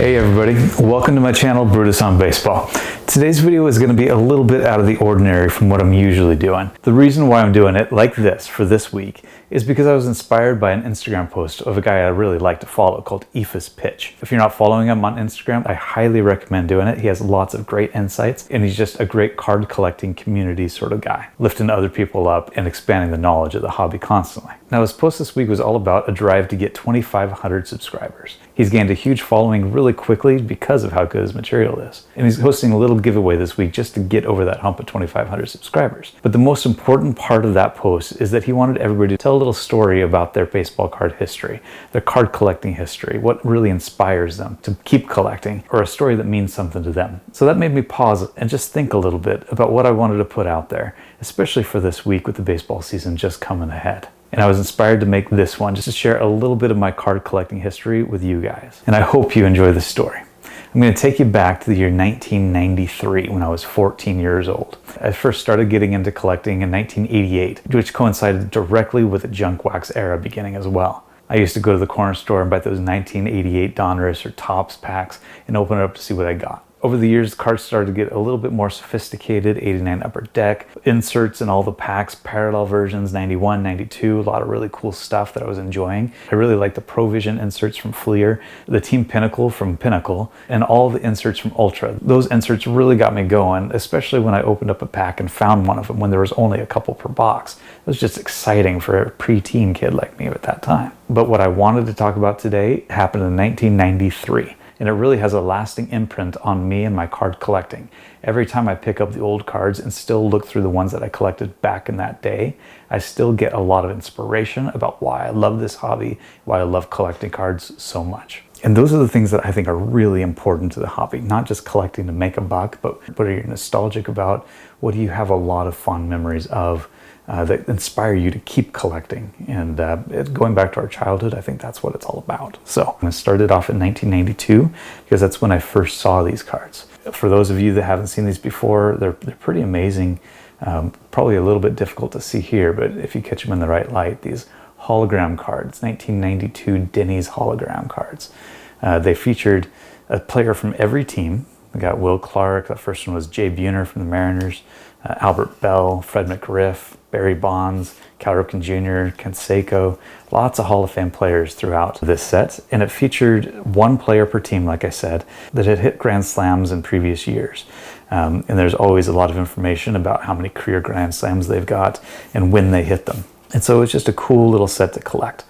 Hey everybody, welcome to my channel, Brutus on Baseball. Today's video is going to be a little bit out of the ordinary from what I'm usually doing. The reason why I'm doing it like this for this week is because I was inspired by an Instagram post of a guy I really like to follow called Ephus Pitch. If you're not following him on Instagram, I highly recommend doing it. He has lots of great insights and he's just a great card collecting community sort of guy, lifting other people up and expanding the knowledge of the hobby constantly. Now his post this week was all about a drive to get 2,500 subscribers. He's gained a huge following really quickly because of how good his material is. And he's hosting a little giveaway this week just to get over that hump of 2,500 subscribers. But the most important part of that post is that he wanted everybody to tell a little story about their baseball card history, their card collecting history, what really inspires them to keep collecting, or a story that means something to them. So that made me pause and just think a little bit about what I wanted to put out there, especially for this week with the baseball season just coming ahead. And I was inspired to make this one just to share a little bit of my card collecting history with you guys. And I hope you enjoy this story. I'm going to take you back to the year 1993 when I was 14 years old. I first started getting into collecting in 1988, which coincided directly with the junk wax era beginning as well. I used to go to the corner store and buy those 1988 Donruss or Topps packs and open it up to see what I got. Over the years, cards started to get a little bit more sophisticated, 89 Upper Deck, inserts in all the packs, parallel versions, 91, 92, a lot of really cool stuff that I was enjoying. I really liked the Provision inserts from Fleer, the Team Pinnacle from Pinnacle, and all the inserts from Ultra. Those inserts really got me going, especially when I opened up a pack and found one of them when there was only a couple per box. It was just exciting for a preteen kid like me at that time. But what I wanted to talk about today happened in 1993. And it really has a lasting imprint on me and my card collecting. Every time I pick up the old cards and still look through the ones that I collected back in that day, I still get a lot of inspiration about why I love this hobby, why I love collecting cards so much. And those are the things that I think are really important to the hobby, not just collecting to make a buck, but what are you nostalgic about? What do you have a lot of fond memories of? That inspire you to keep collecting. And going back to our childhood, I think that's what it's all about. So I started off in 1992 because that's when I first saw these cards. For those of you that haven't seen these before, they're pretty amazing. Probably a little bit difficult to see here, but if you catch them in the right light, these hologram cards, 1992 Denny's hologram cards. They featured a player from every team. We got Will Clark, the first one was Jay Buhner from the Mariners, Albert Bell, Fred McGriff, Barry Bonds, Cal Ripken Jr., Canseco, lots of Hall of Fame players throughout this set. And it featured one player per team, like I said, that had hit Grand Slams in previous years. And there's always a lot of information about how many career Grand Slams they've got and when they hit them. And so it's just a cool little set to collect.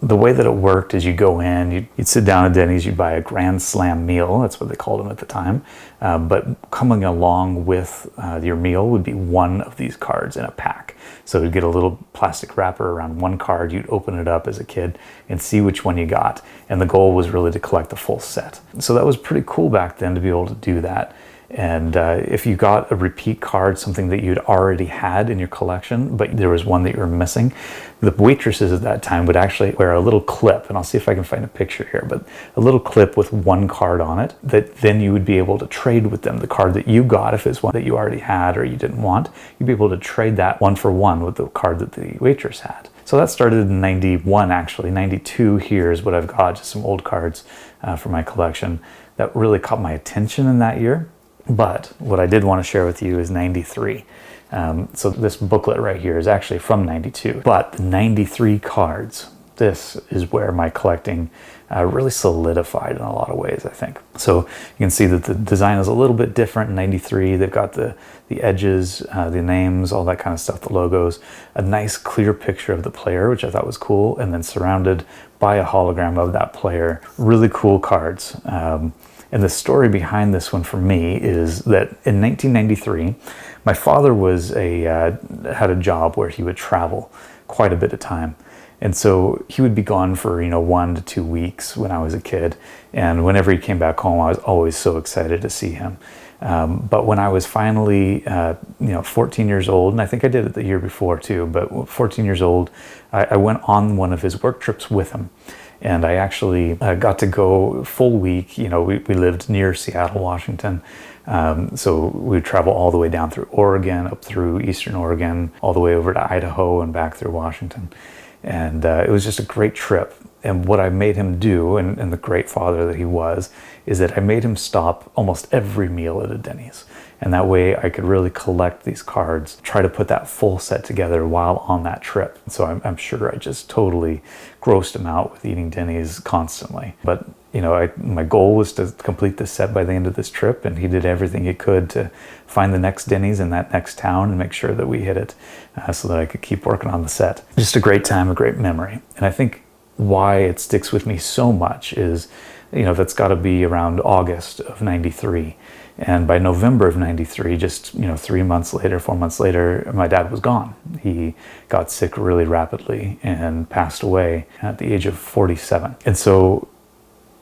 The way that it worked is you go in, you'd sit down at Denny's, you'd buy a Grand Slam meal, that's what they called them at the time, but coming along with your meal would be one of these cards in a pack. So you'd get a little plastic wrapper around one card, you'd open it up as a kid and see which one you got, and the goal was really to collect the full set. So that was pretty cool back then to be able to do that. And if you got a repeat card, something that you'd already had in your collection, but there was one that you were missing, the waitresses at that time would actually wear a little clip, and I'll see if I can find a picture here, but a little clip with one card on it that then you would be able to trade with them. The card that you got, if it's one that you already had or you didn't want, you'd be able to trade that one for one with the card that the waitress had. So that started in 91, actually. 92 here is what I've got, just some old cards for my collection that really caught my attention in that year. But what I did want to share with you is 93. So this booklet right here is actually from 92. But the 93 cards, this is where my collecting really solidified in a lot of ways, I think. So you can see that the design is a little bit different in 93. They've got the edges, the names, all that kind of stuff, the logos, a nice clear picture of the player, which I thought was cool, and then surrounded by a hologram of that player. Really cool cards. And the story behind this one for me is that in 1993, my father was had a job where he would travel quite a bit of time. And so he would be gone for, 1 to 2 weeks when I was a kid. And whenever he came back home, I was always so excited to see him. But when I was finally, 14 years old, and I think I did it the year before too, but 14 years old, I went on one of his work trips with him. And I actually got to go full week. We lived near Seattle, Washington. So we would travel all the way down through Oregon, up through Eastern Oregon, all the way over to Idaho and back through Washington. And it was just a great trip. And what I made him do, and the great father that he was, is that I made him stop almost every meal at a Denny's. And that way I could really collect these cards, try to put that full set together while on that trip. So I'm sure I just totally grossed him out with eating Denny's constantly. But you know, my goal was to complete this set by the end of this trip, and he did everything he could to find the next Denny's in that next town and make sure that we hit it so that I could keep working on the set. Just a great time, a great memory. And I think why it sticks with me so much is, you know, that's got to be around August of '93. And by November of '93, just, you know, 3 months later, 4 months later, my dad was gone. He got sick really rapidly and passed away at the age of 47. And so,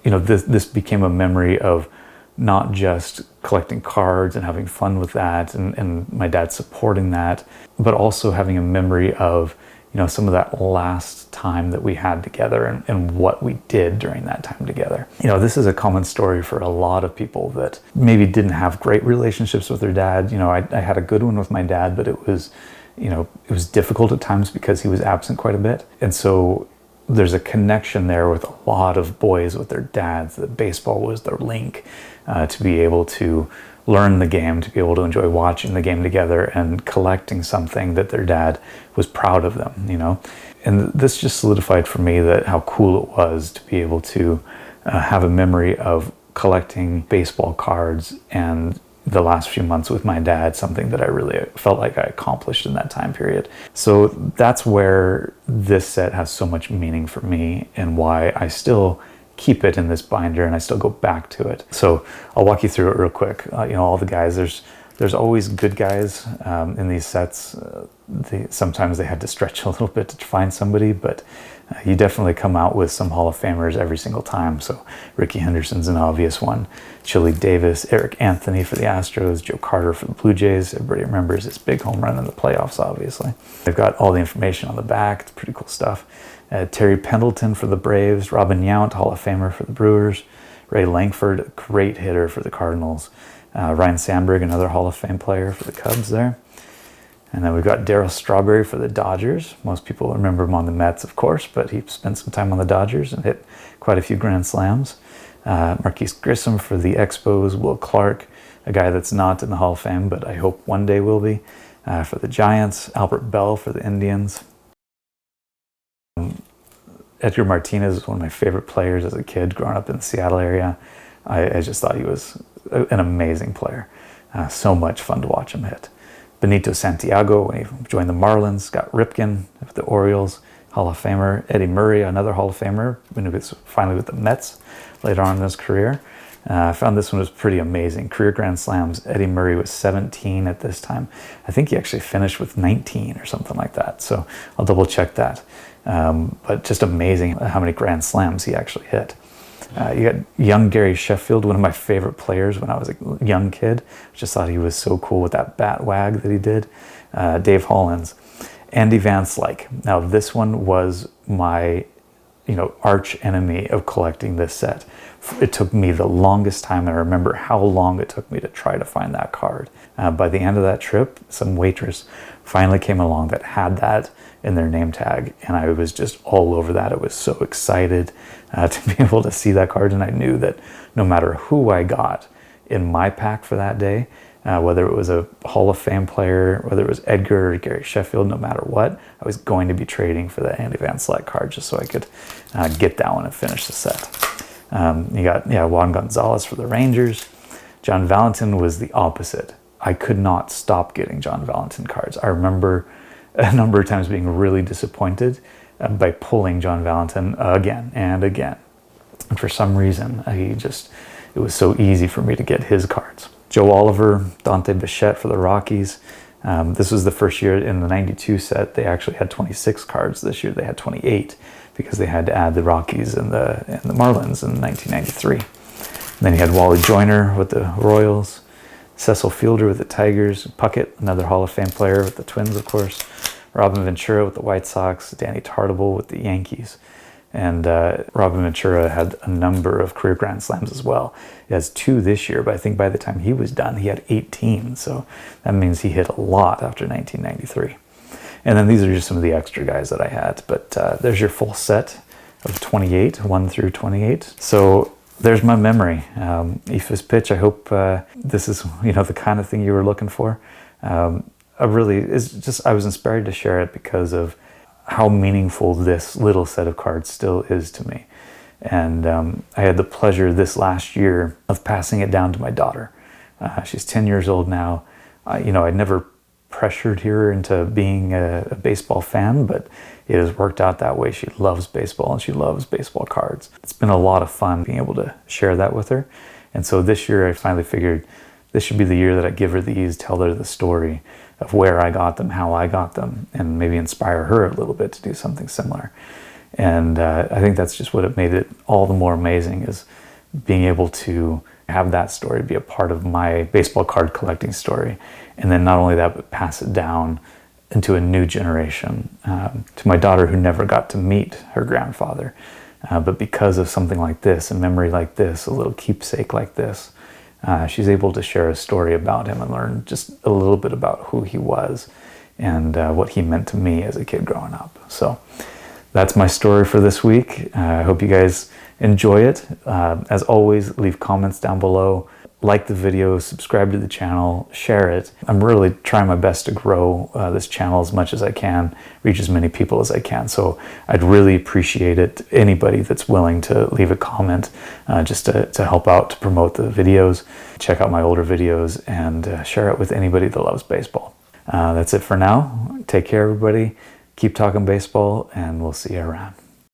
you know, this became a memory of not just collecting cards and having fun with that and my dad supporting that, but also having a memory of, you know, some of that last time that we had together and what we did during that time together. You know, this is a common story for a lot of people that maybe didn't have great relationships with their dad. You know, I had a good one with my dad, but it was, you know, it was difficult at times because he was absent quite a bit. And so there's a connection there with a lot of boys with their dads, that baseball was their link to be able to learn the game, to be able to enjoy watching the game together and collecting something that their dad was proud of them, you know. And this just solidified for me that how cool it was to be able to have a memory of collecting baseball cards and the last few months with my dad, something that I really felt like I accomplished in that time period. So that's where this set has so much meaning for me and why I still keep it in this binder and I still go back to it. So I'll walk you through it real quick. You know, all the guys, there's always good guys in these sets. Sometimes they had to stretch a little bit to find somebody, but you definitely come out with some Hall of Famers every single time. So Ricky Henderson's an obvious one. Chili Davis, Eric Anthony for the Astros, Joe Carter for the Blue Jays. Everybody remembers his big home run in the playoffs, obviously. They've got all the information on the back. It's pretty cool stuff. Terry Pendleton for the Braves, Robin Yount, Hall of Famer for the Brewers, Ray Langford, great hitter for the Cardinals, Ryan Sandberg, another Hall of Fame player for the Cubs there. And then we've got Darryl Strawberry for the Dodgers. Most people remember him on the Mets, of course, but he spent some time on the Dodgers and hit quite a few grand slams. Marquise Grissom for the Expos, Will Clark, a guy that's not in the Hall of Fame, but I hope one day will be, for the Giants, Albert Bell for the Indians. Edgar Martinez was one of my favorite players as a kid growing up in the Seattle area. I just thought he was an amazing player. So much fun to watch him hit. Benito Santiago, when he joined the Marlins, Scott Ripken with the Orioles, Hall of Famer. Eddie Murray, another Hall of Famer, when he was finally with the Mets later on in his career. I found this one was pretty amazing. Career Grand Slams. Eddie Murray was 17 at this time. I think he actually finished with 19 or something like that. So I'll double check that. But just amazing how many Grand Slams he actually hit. You got young Gary Sheffield, one of my favorite players when I was a young kid. I just thought he was so cool with that bat wag that he did. Dave Hollins. Andy Van Slyke. Now this one was my, you know, arch enemy of collecting this set. It took me the longest time, and I remember how long it took me to try to find that card. By the end of that trip, some waitress finally came along that had that in their name tag, and I was just all over that. I was so excited to be able to see that card, and I knew that no matter who I got in my pack for that day, whether it was a Hall of Fame player, whether it was Edgar or Gary Sheffield, no matter what, I was going to be trading for that Andy Van Slyke card just so I could get that one and finish the set. You got Juan Gonzalez for the Rangers. John Valentin was the opposite. I could not stop getting John Valentin cards. I remember a number of times being really disappointed by pulling John Valentin again and again. And for some reason, it was so easy for me to get his cards. Joe Oliver, Dante Bichette for the Rockies. This was the first year in the 92 set. They actually had 26 cards. This year they had 28 because they had to add the Rockies and the Marlins in 1993. And then you had Wally Joyner with the Royals, Cecil Fielder with the Tigers, Puckett, another Hall of Fame player with the Twins, of course, Robin Ventura with the White Sox, Danny Tartabull with the Yankees. And Robin Ventura had a number of career Grand Slams as well. He has 2 this year, but I think by the time he was done, he had 18. So that means he hit a lot after 1993. And then these are just some of the extra guys that I had. But there's your full set of 28, 1 through 28. So there's my memory. Aoife's pitch. I hope this is, the kind of thing you were looking for. I was inspired to share it because of how meaningful this little set of cards still is to me. And I had the pleasure this last year of passing it down to my daughter. She's 10 years old now. I'd never pressured her into being a baseball fan, but it has worked out that way. She loves baseball and she loves baseball cards. It's been a lot of fun being able to share that with her. And so this year I finally figured this should be the year that I give her these, tell her the story of where I got them, how I got them, and maybe inspire her a little bit to do something similar. And I think that's just what it made it all the more amazing, is being able to have that story be a part of my baseball card collecting story. And then not only that, but pass it down into a new generation, to my daughter who never got to meet her grandfather. But because of something like this, a memory like this, a little keepsake like this, she's able to share a story about him and learn just a little bit about who he was and what he meant to me as a kid growing up. So that's my story for this week. I hope you guys enjoy it. As always, leave comments down below. Like the video, subscribe to the channel, share it. I'm really trying my best to grow this channel as much as I can, reach as many people as I can. So I'd really appreciate it, anybody that's willing to leave a comment just to help out, to promote the videos. Check out my older videos and share it with anybody that loves baseball. That's it for now. Take care, everybody. Keep talking baseball, and we'll see you around.